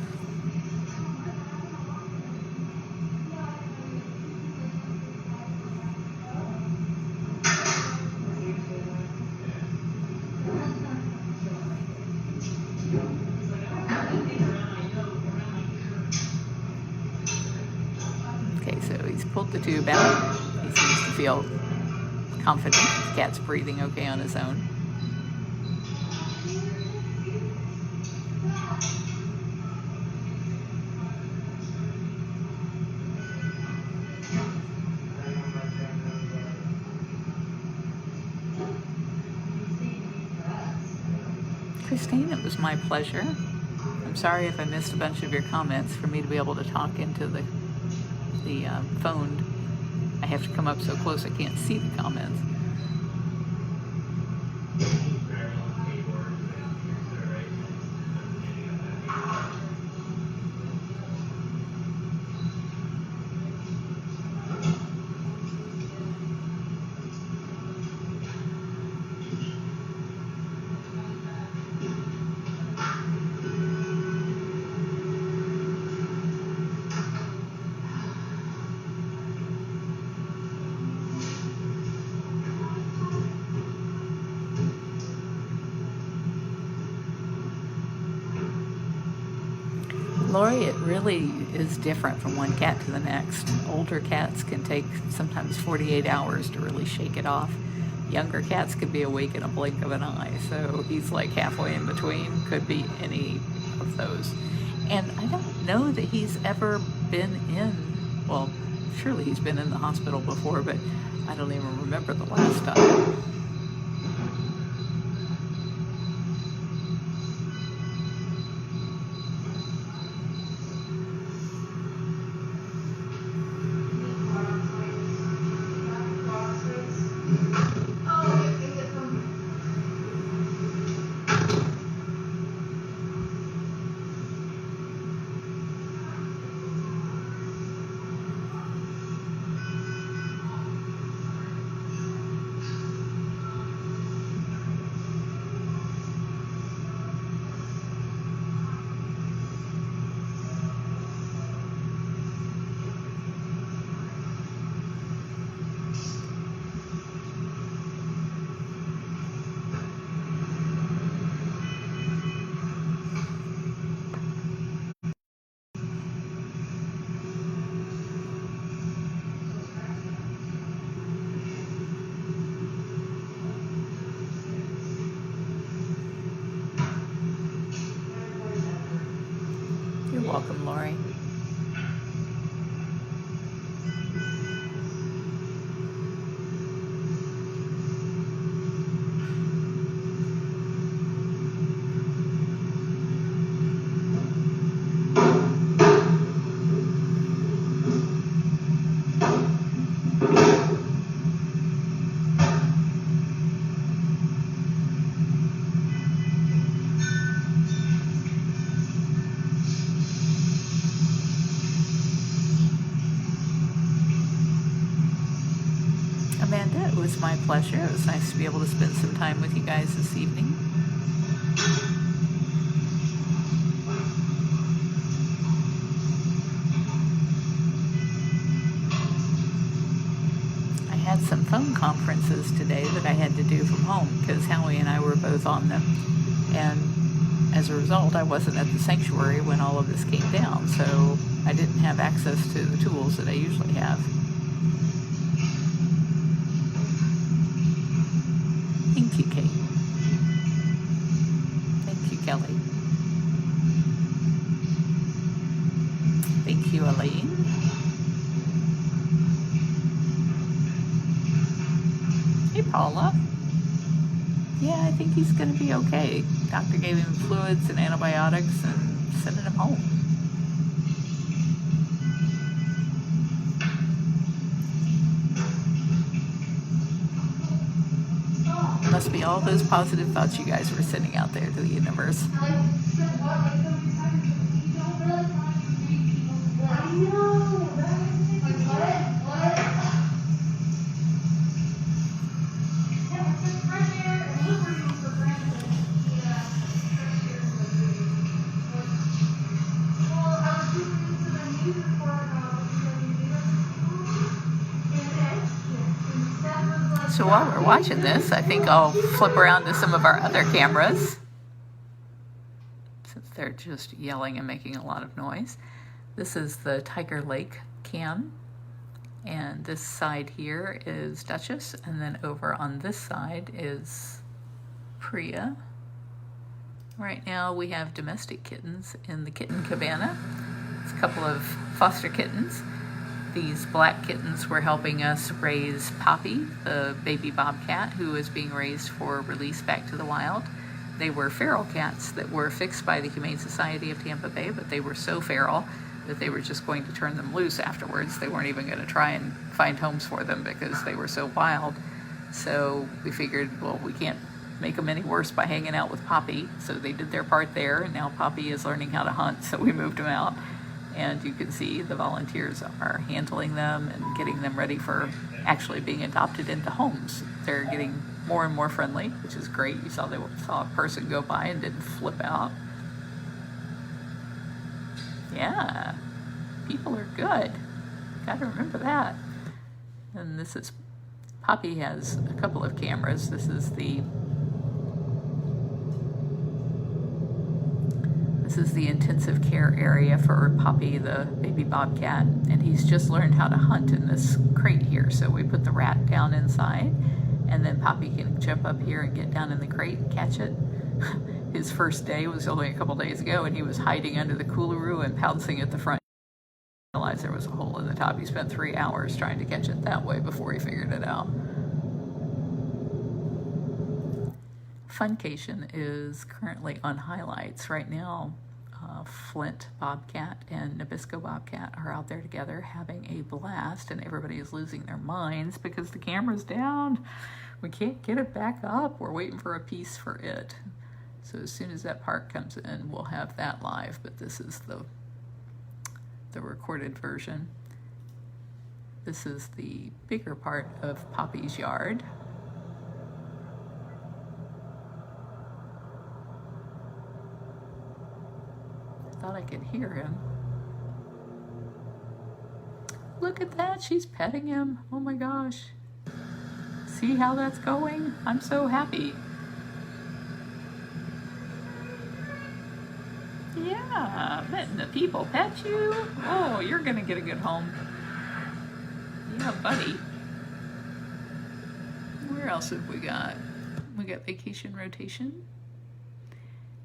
Okay, so he's pulled the tube out. He seems to feel confident. The cat's breathing okay on his own. Christine, it was my pleasure. I'm sorry if I missed a bunch of your comments. For me to be able to talk into the phone, I have to come up so close I can't see the comments. Lori, it really is different from one cat to the next. Older cats can take sometimes 48 hours to really shake it off. Younger cats could be awake in a blink of an eye, so he's like halfway in between, could be any of those. And I don't know that he's ever been in, well, surely he's been in the hospital before, but I don't even remember the last time. You're welcome, Lori. Amanda, it was my pleasure. It was nice to be able to spend some time with you guys this evening. I had some phone conferences today that I had to do from home because Howie and I were both on them. And as a result, I wasn't at the sanctuary when all of this came down, so I didn't have access to the tools that I usually have. Thank you, Kate. Thank you, Kelly. Thank you, Elaine. Hey, Paula. Yeah, I think he's going to be okay. Doctor gave him fluids and antibiotics and sent him home. Must be all those positive thoughts you guys were sending out there to the universe. So while we're watching this, I think I'll flip around to some of our other cameras, since they're just yelling and making a lot of noise. This is the Tiger Lake cam, and this side here is Duchess, and then over on this side is Priya. Right now we have domestic kittens in the kitten cabana. It's a couple of foster kittens. These black kittens were helping us raise Poppy, the baby bobcat, who is being raised for release back to the wild. They were feral cats that were fixed by the Humane Society of Tampa Bay, but they were so feral that they were just going to turn them loose afterwards. They weren't even going to try and find homes for them because they were so wild. So we figured, well, we can't make them any worse by hanging out with Poppy. So they did their part there, and now Poppy is learning how to hunt, so we moved them out. And you can see the volunteers are handling them and getting them ready for actually being adopted into homes. They're getting more and more friendly, which is great. You saw a person go by and didn't flip out. Yeah, people are good. Gotta remember that. And this is, Poppy has a couple of cameras. This is the intensive care area for Poppy, the baby bobcat, and he's just learned how to hunt in this crate here. So we put the rat down inside, and then Poppy can jump up here and get down in the crate and catch it. His first day was only a couple days ago, and he was hiding under the coolaroo and pouncing at the front. He realized there was a hole in the top. He spent 3 hours trying to catch it that way before he figured it out. Funcation is currently on highlights right now. Flint Bobcat and Nabisco Bobcat are out there together having a blast, and everybody is losing their minds because the camera's down. We can't get it back up. We're waiting for a piece for it. So as soon as that part comes in, we'll have that live, but this is the recorded version. This is the bigger part of Poppy's yard. Thought I could hear him. Look at that, she's petting him. Oh my gosh. See how that's going? I'm so happy. Yeah, letting the people pet you. Oh, you're gonna get a good home. Yeah, buddy. Where else have we got? We got Vacation Rotation.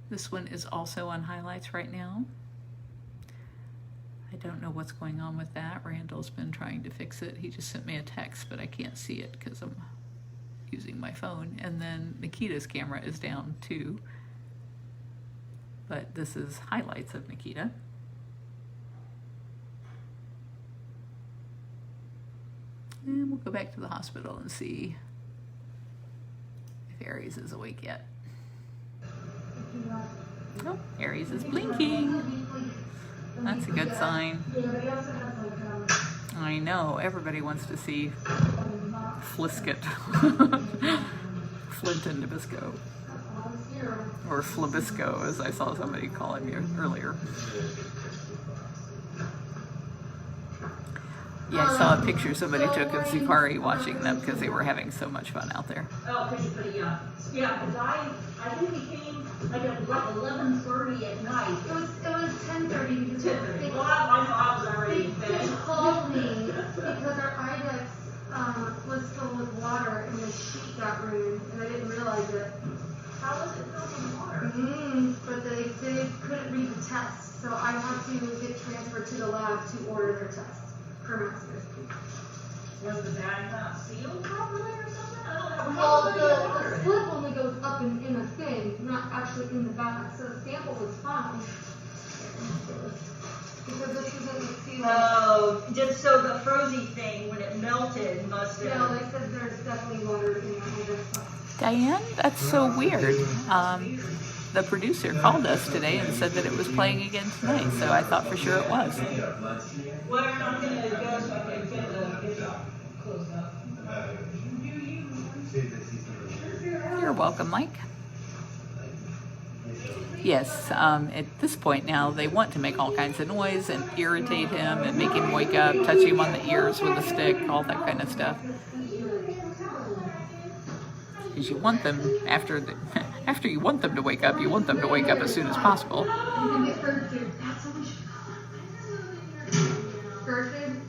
This one is also on highlights right now. I don't know what's going on with that. Randall's been trying to fix it. He just sent me a text, but I can't see it because I'm using my phone. And then Nikita's camera is down too. But this is highlights of Nikita. And we'll go back to the hospital and see if Aries is awake yet. Oh, Aries is blinking. That's a good sign. I know, everybody wants to see Flisket. Flint and Nabisco. Or Flabisco, as I saw somebody call him earlier. Yeah, I saw a picture somebody took of Zukari watching them because they were having so much fun out there. Oh, because you put it, yeah. Yeah, because I think he came like at 11:30 at night. It was 10:30 because they Well, I was already in bed. called me because our IDEX was filled with water and the sheet got ruined, and I didn't realize it. How was it filled with water? But they couldn't read the test, so I had to get transferred to the lab to order their test for masters. Was the bag not sealed properly or something? I don't know. Well, the slip only goes up in a thing, not actually in the bag, so the sample was fine. Because this isn't sealed. Oh, just so the frozy thing, when it melted, must have. No, they said there's definitely water in there. Diane, that's so weird. The producer called us today and said that it was playing again tonight, so I thought for sure it was. Well, I'm going to go so I can get the closed up. You're welcome, Mike. Yes, at this point now, they want to make all kinds of noise and irritate him and make him wake up, touch him on the ears with a stick, all that kind of stuff. Because you want them after you want them to wake up, you want them to wake up as soon as possible. You can get bird food. That's what we should call it. Bird food?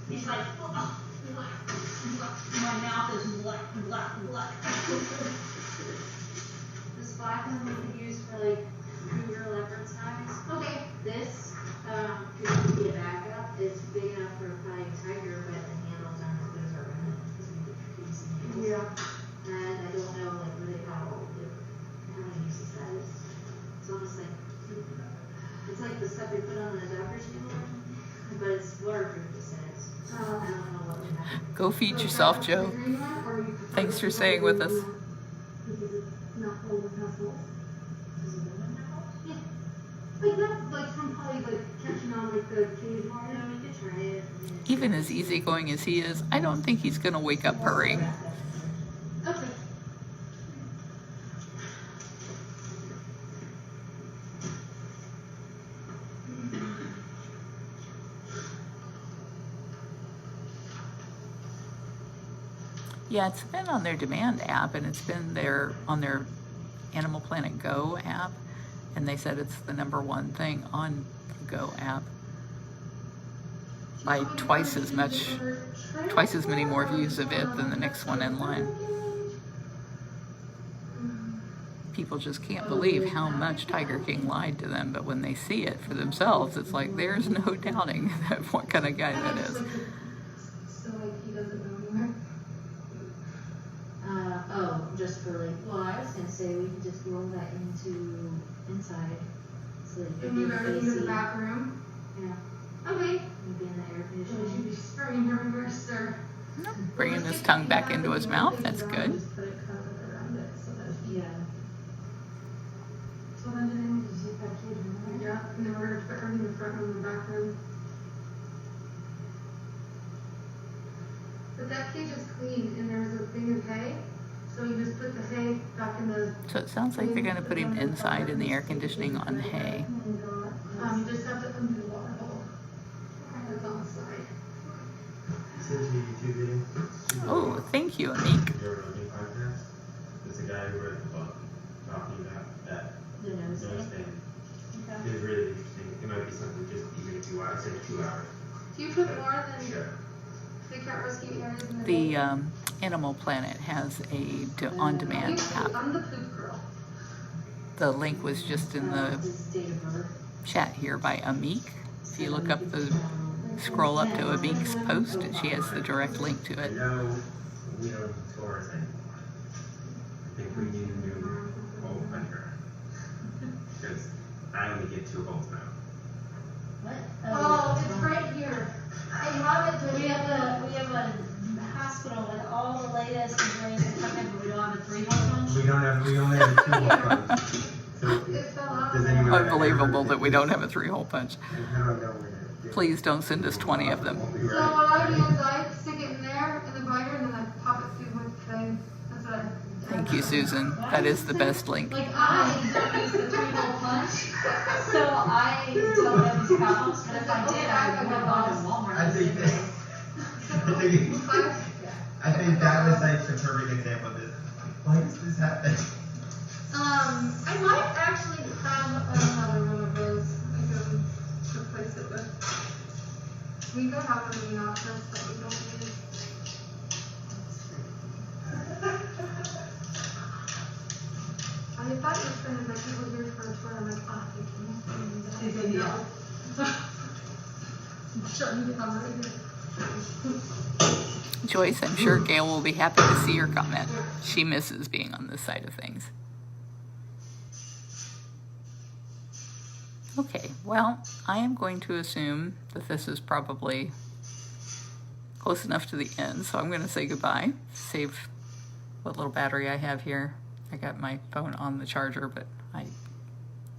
He's like, oh, my mouth is black. This black one we could use for like cougar leopard size. Okay. This could be a backup. It's big enough for a fighting tiger, but the handles aren't as good as our remnant because we could use the handles. Yeah. And I don't know like really how many uses that is. It's almost like it's like the stuff we put on the doctor's table, but it's waterproof. It says. I don't know what would happen. Go feed yourself, Joe. Thanks for staying with us. Not full of vessels. Does it go in that hole? Yeah. Like that, like from probably like catching on like the cage water. Yeah, we could try it. Even as easygoing as he is, I don't think he's going to wake up purring. Okay. Yeah, it's been on their Demand app, and it's been there on their Animal Planet Go app, and they said it's the #1 thing on the Go app by twice as many more views of it than the next one in line. People just can't believe how much Tiger King lied to them, but when they see it for themselves, it's like there's no doubting that what kind of guy that is. So like he doesn't know anymore. Just for like, well, I was gonna say we could just roll that into inside, so that And move everything to the back room. Yeah, Okay. maybe in the air So we should conditioning. be spraying everywhere, sir. Bringing his tongue back into his mouth, that's good. Just put it kind of around it so that. Yeah. So then today we just take that cage in there. Yeah, and then we're gonna put everything in the front room and the back room. But that cage is clean and there's a thing of hay, so you just put the hay back in the. So it sounds like they're going to put him inside in the air conditioning on hay. You just have to undo the water hole. That's on the side. Since you YouTube video. Oh, thank you, Amik. Your Rogan podcast. There's a guy who wrote the book talking about that The nose nose thing. thing. Okay. It was really interesting. It might be something just even if you watch it 2 hours. Do you put more than Sure. the cat rescue areas in the The hay? Animal Planet has a on-demand app. I'm the poop girl. The link was just in the His date of birth. chat here by Amik. If you look up scroll up to Amik's post, she has the direct link to I it. know we don't tour us anymore. I think we need a new hole puncher. Because I only get 2 holes now. What? Oh, it's right here. I have it. We have a hospital with all the latest and greatest equipment, but we don't have a 3-hole punch. We only have a 2 hole punch. So, It fell out. does anyone have Unbelievable any- that we don't have a 3-hole punch. How do I know where to get- Please don't send us 20 of them. Won't be So right. what I do is I stick it in there in the binder and then I pop it through with the thing. That's what I. Thank you, Susan. That is the best link. Like I don't use the 3-hole punch, so I don't have these problems, but if I did, I would have gone to Walmart. I think that, I think that was like the perfect example of this. Why does this happen? I might actually have another one of those. I can replace it with. We could have one in the office that we don't use. I thought you were saying that people here for a tour. I'm like, oh, you can use it. Shut me down right here. Joyce, I'm sure Gail will be happy to see your comment. She misses being on this side of things. Okay, well, I am going to assume that this is probably close enough to the end, so I'm going to say goodbye. Save what little battery I have here. I got my phone on the charger, but I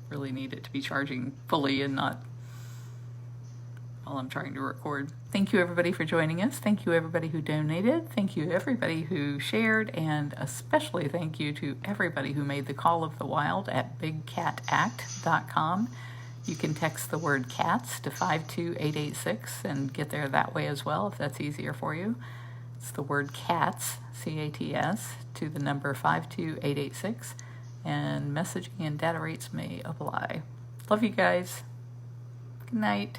really need it to be charging fully and not while I'm trying to record. Thank you everybody for joining us. Thank you everybody who donated. Thank you everybody who shared, and especially thank you to everybody who made the call of the wild at bigcatact.com. You can text the word cats to 52886 and get there that way as well if that's easier for you. It's the word CATS, C-A-T-S, to the number 52886, and messaging and data rates may apply. Love you guys. Good night.